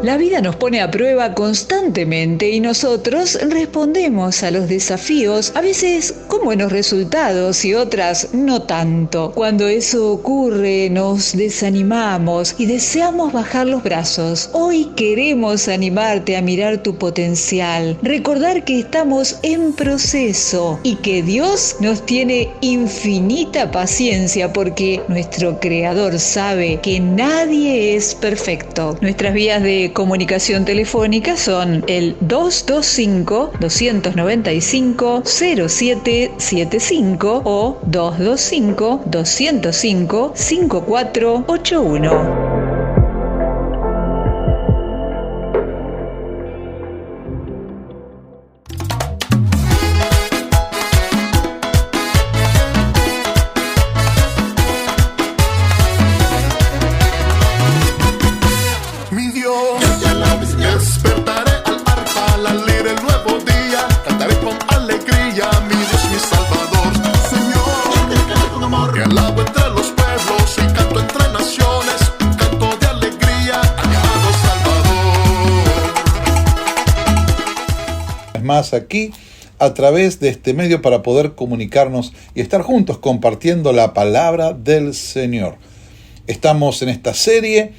La vida nos pone a prueba constantemente y nosotros respondemos a los desafíos, a veces con buenos resultados y otras no tanto. Cuando eso ocurre, nos desanimamos y deseamos bajar los brazos. Hoy queremos animarte a mirar tu potencial, recordar que estamos en proceso y que Dios nos tiene infinita paciencia porque nuestro Creador sabe que nadie es perfecto. Nuestras vías de comunicación telefónica son el 225-295-0775 o 225-205-5481. Más aquí a través de este medio para poder comunicarnos y estar juntos compartiendo la palabra del Señor. Estamos en esta serie,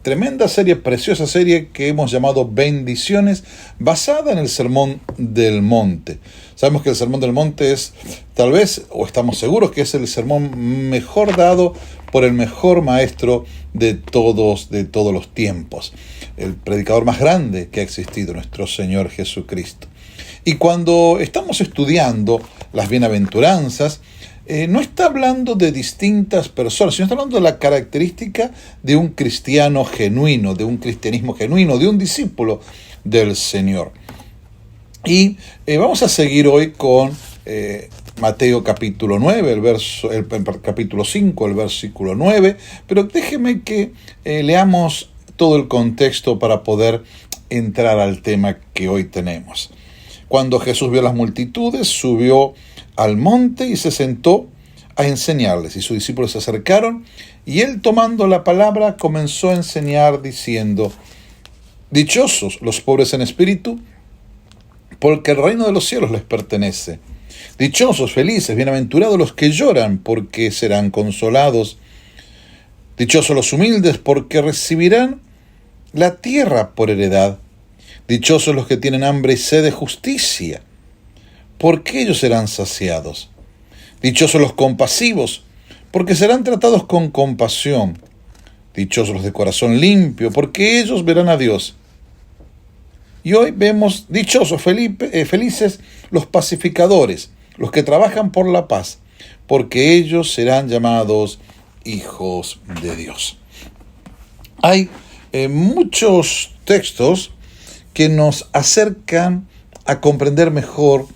tremenda serie, preciosa serie que hemos llamado Bendiciones, basada en el Sermón del Monte. Sabemos que el Sermón del Monte es, tal vez, o estamos seguros que es el sermón mejor dado por el mejor maestro de todos los tiempos, el predicador más grande que ha existido, nuestro Señor Jesucristo. Y cuando estamos estudiando las bienaventuranzas, no está hablando de distintas personas, sino está hablando de la característica de un cristiano genuino, de un cristianismo genuino, de un discípulo del Señor. Y vamos a seguir hoy con Mateo capítulo 9, el capítulo 5, el versículo 9, pero déjeme que leamos todo el contexto para poder entrar al tema que hoy tenemos. Cuando Jesús vio las multitudes, subió al monte y se sentó a enseñarles. Y sus discípulos se acercaron, y él, tomando la palabra, comenzó a enseñar diciendo: dichosos los pobres en espíritu, porque el reino de los cielos les pertenece. Dichosos, felices, bienaventurados los que lloran, porque serán consolados. Dichosos los humildes, porque recibirán la tierra por heredad. Dichosos los que tienen hambre y sed de justicia, porque ellos serán saciados. Dichosos los compasivos, porque serán tratados con compasión. Dichosos los de corazón limpio, porque ellos verán a Dios. Y hoy vemos dichosos, felices los pacificadores, los que trabajan por la paz, porque ellos serán llamados hijos de Dios. Hay muchos textos que nos acercan a comprender mejor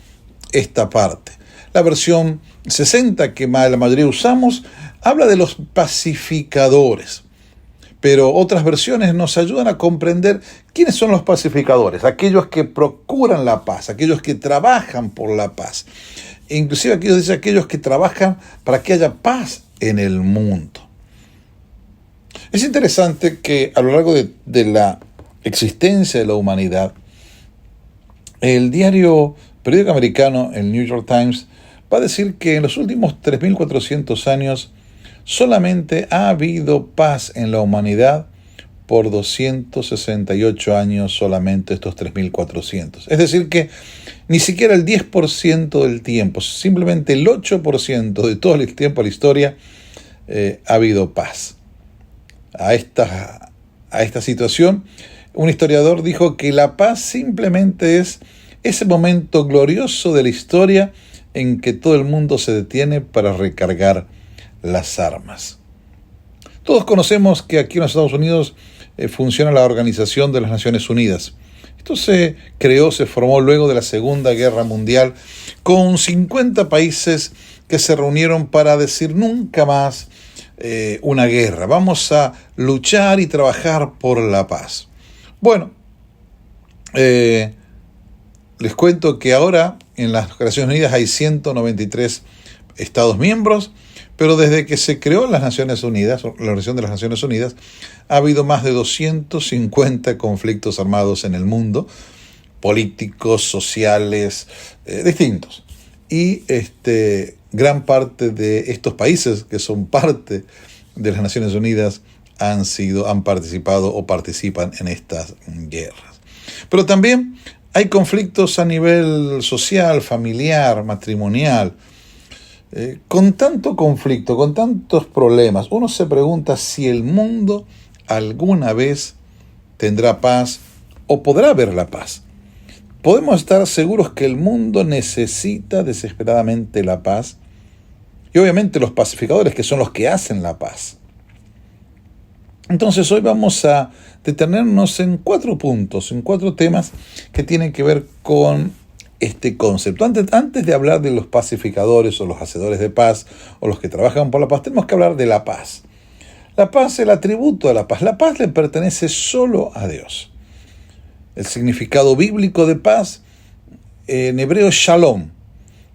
esta parte. La versión 60 que la mayoría usamos habla de los pacificadores, pero otras versiones nos ayudan a comprender quiénes son los pacificadores, aquellos que procuran la paz, aquellos que trabajan por la paz, e inclusive aquellos que trabajan para que haya paz en el mundo. Es interesante que a lo largo de la existencia de la humanidad, el periódico americano, el New York Times, va a decir que en los últimos 3.400 años solamente ha habido paz en la humanidad por 268 años, solamente estos 3.400. Es decir que ni siquiera el 10% del tiempo, simplemente el 8% de todo el tiempo de la historia ha habido paz. A esta situación, un historiador dijo que la paz simplemente es ese momento glorioso de la historia en que todo el mundo se detiene para recargar las armas. Todos conocemos que aquí en los Estados Unidos funciona la Organización de las Naciones Unidas. Esto se formó luego de la Segunda Guerra Mundial, con 50 países que se reunieron para decir nunca más una guerra. Vamos a luchar y trabajar por la paz. Bueno, les cuento que ahora en las Naciones Unidas hay 193 Estados miembros, Pero desde que se creó las Naciones Unidas, la Organización de las Naciones Unidas, ha habido más de 250 conflictos armados en el mundo, políticos, sociales, distintos. Y gran parte de estos países que son parte de las Naciones Unidas han participado o participan en estas guerras. Pero también hay conflictos a nivel social, familiar, matrimonial. Con tanto conflicto, con tantos problemas, uno se pregunta si el mundo alguna vez tendrá paz o podrá haber la paz. Podemos estar seguros que el mundo necesita desesperadamente la paz y obviamente los pacificadores, que son los que hacen la paz. Entonces hoy vamos a detenernos en 4 puntos, en 4 temas que tienen que ver con este concepto. Antes de hablar de los pacificadores o los hacedores de paz o los que trabajan por la paz, tenemos que hablar de la paz. La paz, el atributo de la paz. La paz le pertenece solo a Dios. El significado bíblico de paz, en hebreo shalom,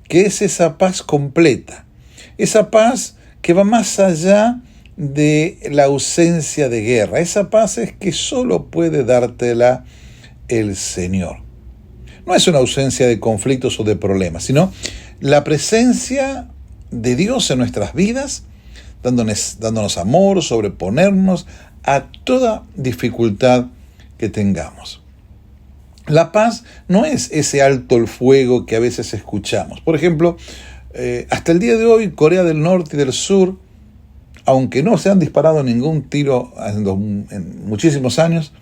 que es esa paz completa. Esa paz que va más allá de la ausencia de guerra. Esa paz es que solo puede dártela el Señor. No es una ausencia de conflictos o de problemas, sino la presencia de Dios en nuestras vidas, dándonos amor, sobreponernos a toda dificultad que tengamos. La paz no es ese alto el fuego que a veces escuchamos. Por ejemplo, hasta el día de hoy, Corea del Norte y del Sur, aunque no se han disparado ningún tiro en muchísimos años,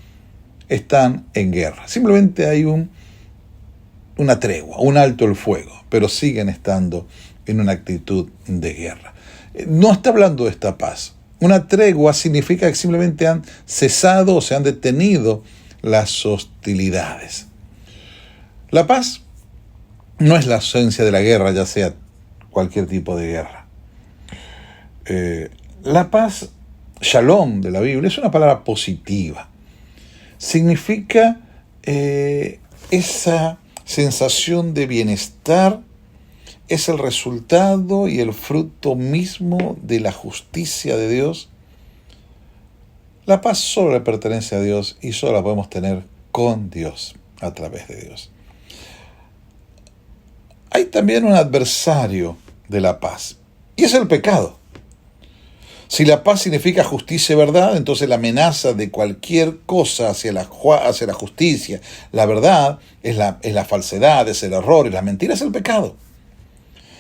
están en guerra. Simplemente hay una tregua, un alto el fuego, pero siguen estando en una actitud de guerra. No está hablando de esta paz. Una tregua significa que simplemente han cesado o se han detenido las hostilidades. La paz no es la ausencia de la guerra, ya sea cualquier tipo de guerra. La paz, shalom de la Biblia, es una palabra positiva. Significa esa sensación de bienestar, es el resultado y el fruto mismo de la justicia de Dios. La paz solo le pertenece a Dios y solo la podemos tener con Dios, a través de Dios. Hay también un adversario de la paz, y es el pecado. Si la paz significa justicia y verdad, entonces la amenaza de cualquier cosa hacia la justicia, la verdad, es la falsedad, es el error, y la mentira es el pecado.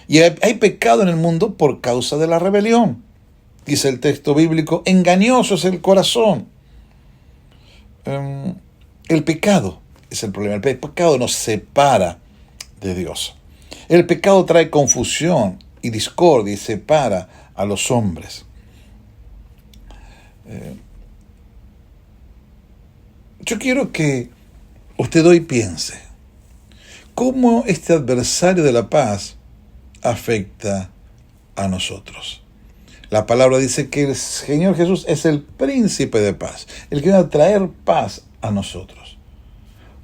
Y hay pecado en el mundo por causa de la rebelión. Dice el texto bíblico, engañoso es el corazón. El pecado es el problema. El pecado nos separa de Dios. El pecado trae confusión y discordia y separa a los hombres. Yo quiero que usted hoy piense cómo este adversario de la paz afecta a nosotros. La palabra dice que el Señor Jesús es el príncipe de paz, el que va a traer paz a nosotros.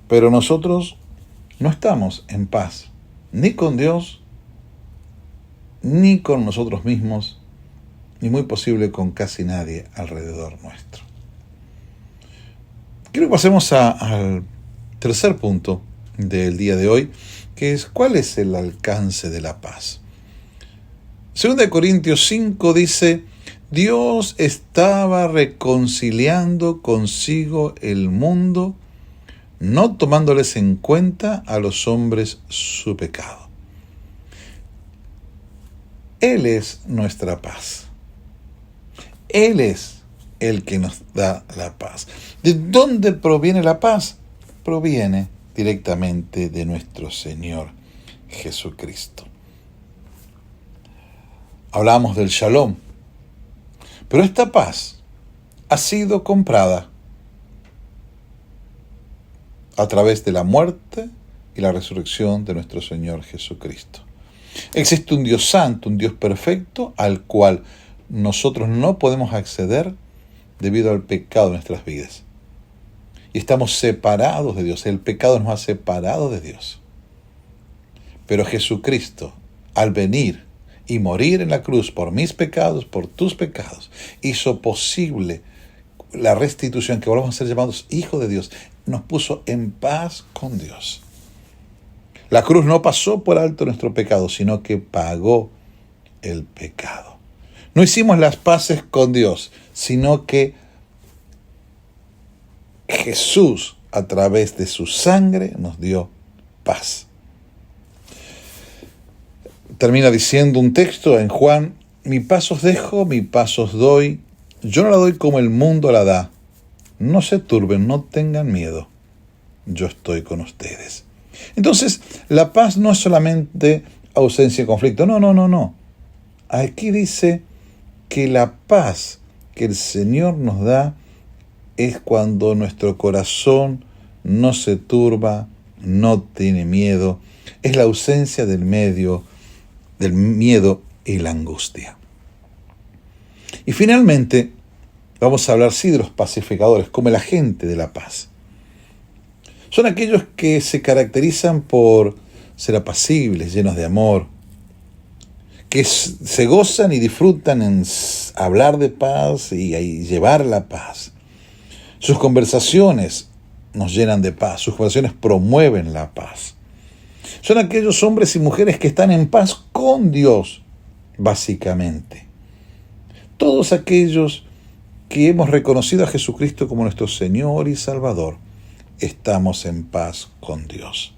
Pero nosotros no estamos en paz, ni con Dios, ni con nosotros mismos, ni muy posible con casi nadie alrededor nuestro. Quiero que pasemos al tercer punto del día de hoy, que es ¿cuál es el alcance de la paz? 2 Corintios 5 dice, Dios estaba reconciliando consigo el mundo, no tomándoles en cuenta a los hombres su pecado. Él es nuestra paz. Él es el que nos da la paz. ¿De dónde proviene la paz? Proviene directamente de nuestro Señor Jesucristo. Hablamos del shalom, pero esta paz ha sido comprada a través de la muerte y la resurrección de nuestro Señor Jesucristo. Existe un Dios santo, un Dios perfecto, al cual nosotros no podemos acceder debido al pecado de nuestras vidas. Y estamos separados de Dios. El pecado nos ha separado de Dios. Pero Jesucristo, al venir y morir en la cruz por mis pecados, por tus pecados, hizo posible la restitución, que volvamos a ser llamados hijos de Dios, nos puso en paz con Dios. La cruz no pasó por alto nuestro pecado, sino que pagó el pecado. No hicimos las paces con Dios, sino que Jesús, a través de su sangre, nos dio paz. Termina diciendo un texto en Juan: mi paz os dejo, mi paz os doy. Yo no la doy como el mundo la da. No se turben, no tengan miedo. Yo estoy con ustedes. Entonces, la paz no es solamente ausencia de conflicto. No. Aquí dice que la paz que el Señor nos da es cuando nuestro corazón no se turba, no tiene miedo. Es la ausencia del miedo y la angustia. Y finalmente, vamos a hablar de los pacificadores, como el agente de la paz. Son aquellos que se caracterizan por ser apacibles, llenos de amor, que se gozan y disfrutan en hablar de paz y llevar la paz. Sus conversaciones nos llenan de paz, sus conversaciones promueven la paz. Son aquellos hombres y mujeres que están en paz con Dios, básicamente. Todos aquellos que hemos reconocido a Jesucristo como nuestro Señor y Salvador, estamos en paz con Dios.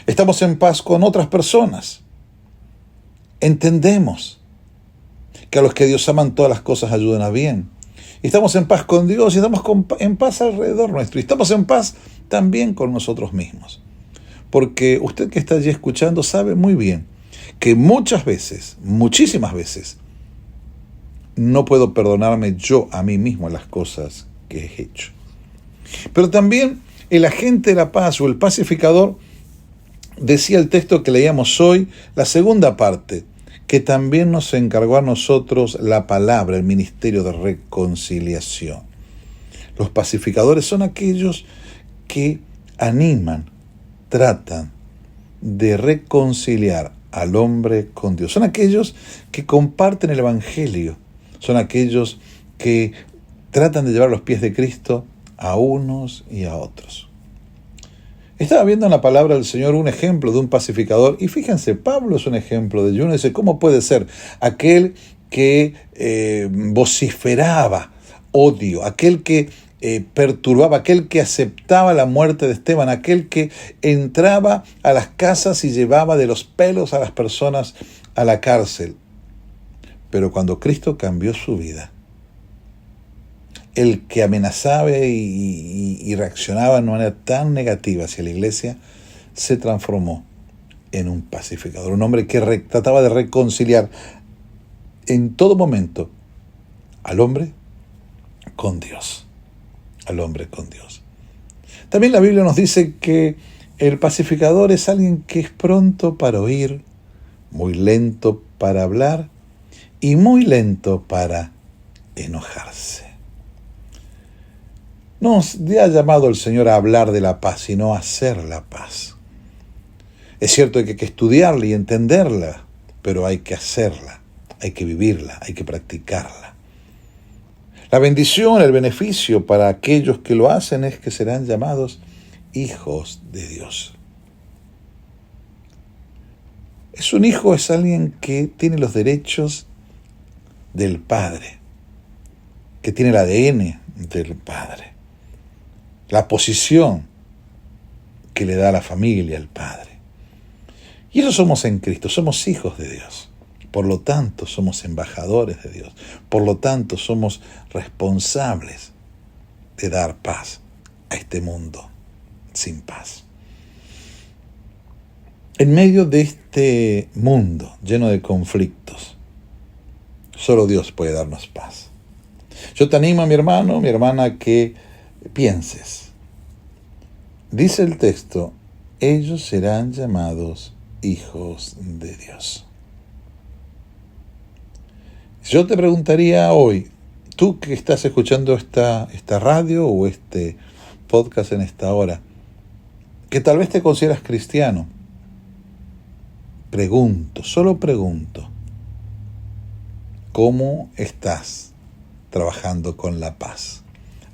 Estamos en paz con otras personas. Entendemos que a los que Dios aman todas las cosas ayudan a bien. Estamos en paz con Dios y estamos en paz alrededor nuestro. Y estamos en paz también con nosotros mismos. Porque usted que está allí escuchando sabe muy bien que muchas veces, muchísimas veces, no puedo perdonarme yo a mí mismo las cosas que he hecho. Pero también el agente de la paz o el pacificador, decía el texto que leíamos hoy, la segunda parte, que también nos encargó a nosotros la palabra, el ministerio de reconciliación. Los pacificadores son aquellos que animan, tratan de reconciliar al hombre con Dios. Son aquellos que comparten el Evangelio. Son aquellos que tratan de llevar los pies de Cristo a unos y a otros. Estaba viendo en la palabra del Señor un ejemplo de un pacificador, y fíjense, Pablo es un ejemplo de ello. Uno dice, ¿cómo puede ser aquel que vociferaba odio, aquel que perturbaba, aquel que aceptaba la muerte de Esteban, aquel que entraba a las casas y llevaba de los pelos a las personas a la cárcel? Pero cuando Cristo cambió su vida, el que amenazaba y reaccionaba de una manera tan negativa hacia la iglesia, se transformó en un pacificador, un hombre que trataba de reconciliar en todo momento al hombre con Dios. Al hombre con Dios. También la Biblia nos dice que el pacificador es alguien que es pronto para oír, muy lento para hablar y muy lento para enojarse. No nos ha llamado el Señor a hablar de la paz, sino a hacer la paz. Es cierto que hay que estudiarla y entenderla, pero hay que hacerla, hay que vivirla, hay que practicarla. La bendición, el beneficio para aquellos que lo hacen es que serán llamados hijos de Dios. Un hijo es alguien que tiene los derechos del Padre, que tiene el ADN del Padre, la posición que le da a la familia al Padre. Y eso somos en Cristo, somos hijos de Dios. Por lo tanto, somos embajadores de Dios. Por lo tanto, somos responsables de dar paz a este mundo sin paz. En medio de este mundo lleno de conflictos, solo Dios puede darnos paz. Yo te animo, mi hermano, mi hermana, que pienses. Dice el texto, ellos serán llamados hijos de Dios. Yo te preguntaría hoy, tú que estás escuchando esta radio o este podcast en esta hora, que tal vez te consideras cristiano, solo pregunto, ¿Cómo estás trabajando con la paz?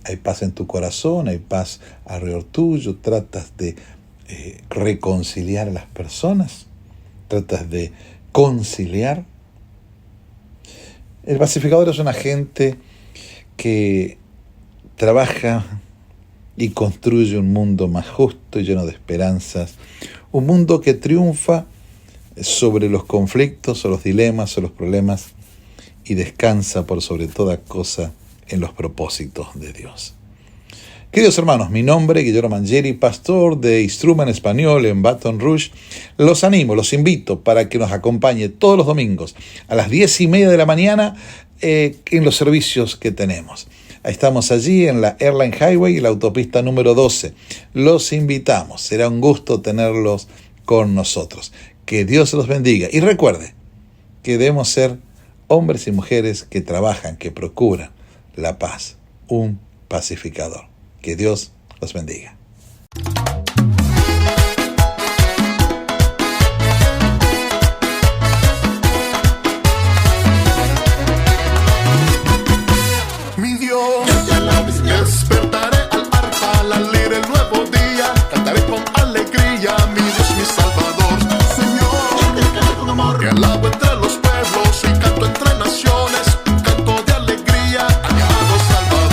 ¿Hay paz en tu corazón? ¿Hay paz alrededor tuyo? ¿Tratas de reconciliar a las personas? ¿Tratas de conciliar? El pacificador es un agente que trabaja y construye un mundo más justo y lleno de esperanzas, un mundo que triunfa sobre los conflictos o los dilemas o los problemas y descansa por sobre toda cosa en los propósitos de Dios. Queridos hermanos, mi nombre es Guillermo Mangieri, pastor de Instrument Español en Baton Rouge. Los animo, los invito para que nos acompañe todos los domingos a las 10:30 de la mañana en los servicios que tenemos. Estamos allí en la Airline Highway y la autopista número 12. Los invitamos, será un gusto tenerlos con nosotros. Que Dios los bendiga. Y recuerde que debemos ser hombres y mujeres que trabajan, que procuran la paz, un pacificador. Que Dios los bendiga. Mi Dios, despertaré al arpa, al leer el nuevo día, cantaré con alegría, mi Dios, mi Salvador. Señor, que alabo entre los pueblos y canto entre naciones, un canto de alegría a mi amado Salvador.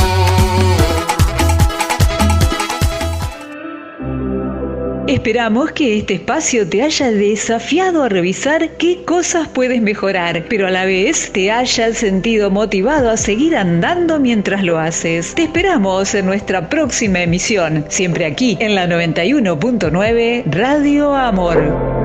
Esperamos que este espacio te haya desafiado a revisar qué cosas puedes mejorar, pero a la vez te hayas sentido motivado a seguir andando mientras lo haces. Te esperamos en nuestra próxima emisión, siempre aquí en la 91.9 Radio Amor.